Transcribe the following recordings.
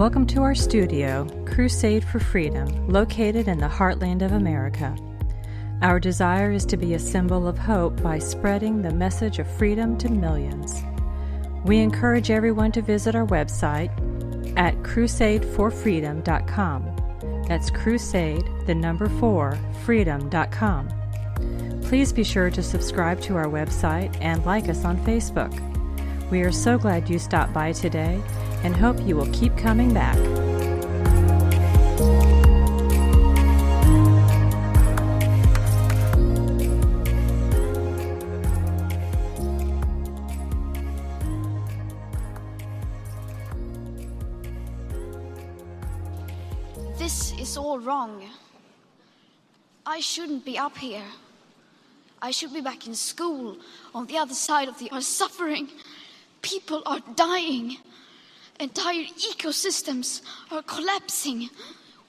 Welcome to our studio, Crusade for Freedom, located in the heartland of America. Our desire is to be a symbol of hope by spreading the message of freedom to millions. We encourage everyone to visit our website at crusadeforfreedom.com. That's crusade, the number 4, freedom.com. Please be sure to subscribe to our website and like us on Facebook. We are so glad you stopped by today and hope you will keep coming back. This is all wrong. I shouldn't be up here. I should be back in school. On the other side of the earth, suffering. People are dying. Entire ecosystems are collapsing.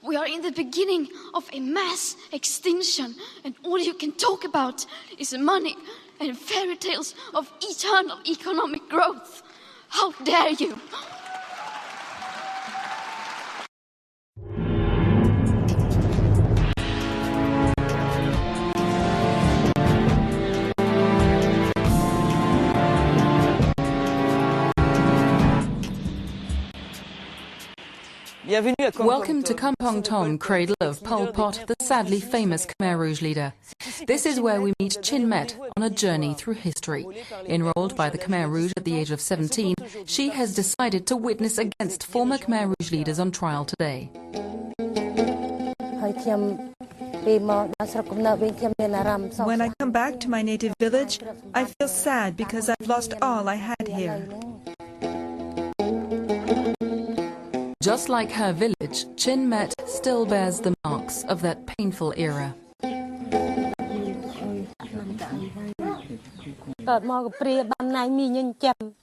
We are in the beginning of a mass extinction, and all you can talk about is money and fairy tales of eternal economic growth. How dare you? Welcome to Kampong Tom, cradle of Pol Pot, the sadly famous Khmer Rouge leader. This is where we meet Chin Met on a journey through history. Enrolled by the Khmer Rouge at the age of 17, she has decided to witness against former Khmer Rouge leaders on trial today. When I come back to my native village, I feel sad because I've lost all I had here. Just like her village, Chin Met still bears the marks of that painful era.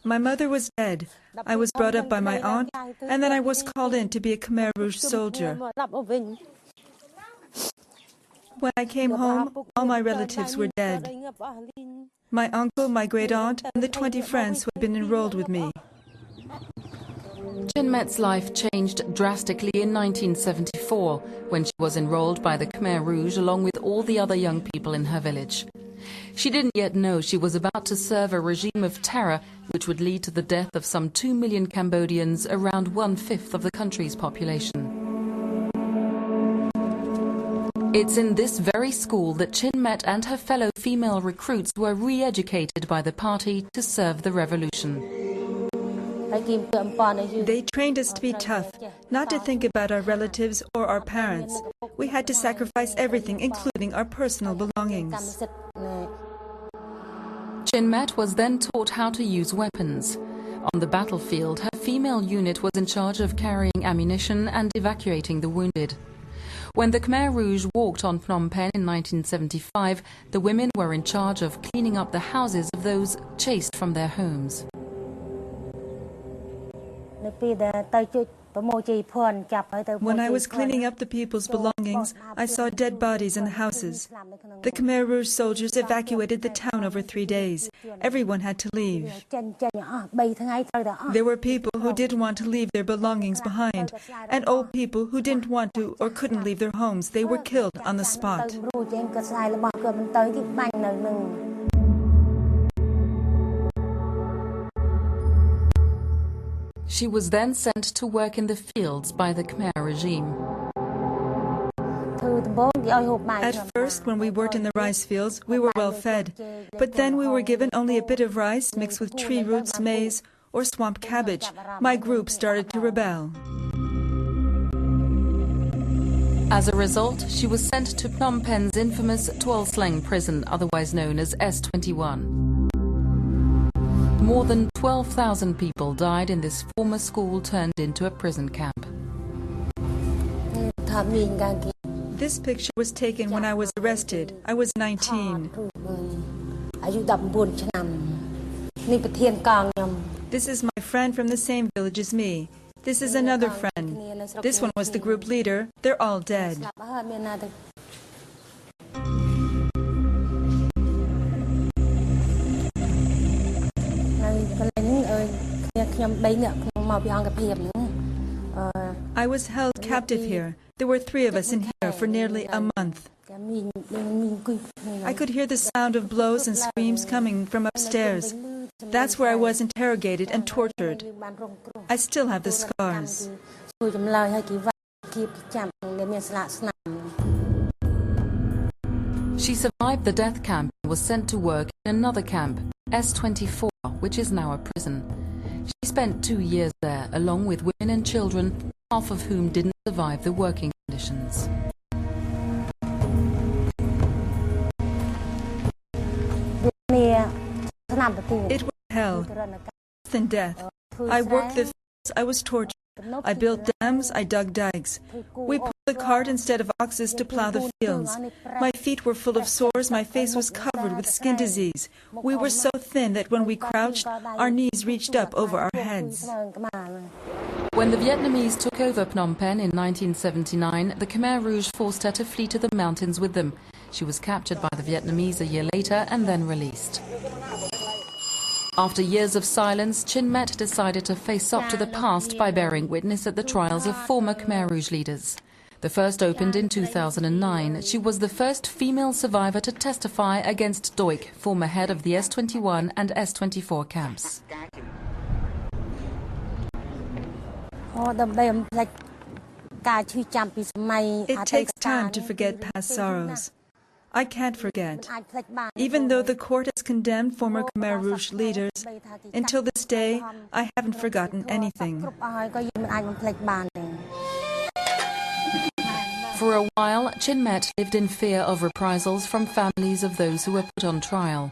My mother was dead. I was brought up by my aunt, and then I was called in to be a Khmer Rouge soldier. When I came home, all my relatives were dead. My uncle, my great-aunt, and the 20 friends who had been enrolled with me. Chin Met's life changed drastically in 1974 when she was enrolled by the Khmer Rouge along with all the other young people in her village. She didn't yet know she was about to serve a regime of terror which would lead to the death of some 2 million Cambodians, around 1/5 of the country's population. It's in this very school that Chin Met and her fellow female recruits were re-educated by the party to serve the revolution. They trained us to be tough, not to think about our relatives or our parents. We had to sacrifice everything, including our personal belongings. Chin Met was then taught how to use weapons. On the battlefield, her female unit was in charge of carrying ammunition and evacuating the wounded. When the Khmer Rouge walked on Phnom Penh in 1975, the women were in charge of cleaning up the houses of those chased from their homes. When I was cleaning up the people's belongings, I saw dead bodies in the houses. The Khmer Rouge soldiers evacuated the town over 3 days. Everyone had to leave. There were people who didn't want to leave their belongings behind, and old people who didn't want to or couldn't leave their homes. They were killed on the spot. She was then sent to work in the fields by the Khmer regime. At first, when we worked in the rice fields, we were well fed. But then we were given only a bit of rice mixed with tree roots, maize, or swamp cabbage. My group started to rebel. As a result, she was sent to Phnom Penh's infamous Tuol Sleng prison, otherwise known as S21. More than 12,000 people died in this former school turned into a prison camp. This picture was taken when I was arrested. I was 19. This is my friend from the same village as me. This is another friend. This one was the group leader. They're all dead. I was held captive here. There were 3 of us in here for nearly a month. I could hear the sound of blows and screams coming from upstairs. That's where I was interrogated and tortured. I still have the scars. She survived the death camp and was sent to work in another camp, S24, which is now a prison. She spent 2 years there, along with women and children, half of whom didn't survive the working conditions. It was hell, worse than death. I worked the fields, I was tortured. I built dams, I dug dikes. We pulled the cart instead of oxes to plow the fields. My feet were full of sores, my face was covered with skin disease. We were so thin that when we crouched, our knees reached up over our heads. When the Vietnamese took over Phnom Penh in 1979, the Khmer Rouge forced her to flee to the mountains with them. She was captured by the Vietnamese a year later and then released. After years of silence, Chin Met decided to face up to the past by bearing witness at the trials of former Khmer Rouge leaders. The first opened in 2009. She was the first female survivor to testify against Doik, former head of the S21 and S24 camps. It takes time to forget past sorrows. I can't forget. Even though the court has condemned former Khmer Rouge leaders, until this day, I haven't forgotten anything. For a while, Chin Met lived in fear of reprisals from families of those who were put on trial.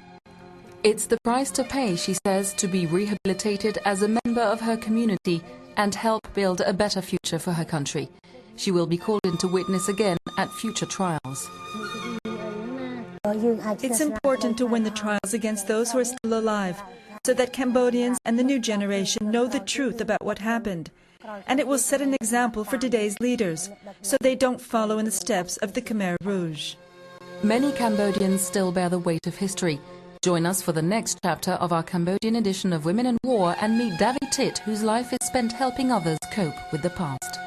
It's the price to pay, she says, to be rehabilitated as a member of her community and help build a better future for her country. She will be called in to witness again at future trials. It's important to win the trials against those who are still alive, so that Cambodians and the new generation know the truth about what happened. And it will set an example for today's leaders, so they don't follow in the steps of the Khmer Rouge. Many Cambodians still bear the weight of history. Join us for the next chapter of our Cambodian edition of Women in War and meet Davi Tit, whose life is spent helping others cope with the past.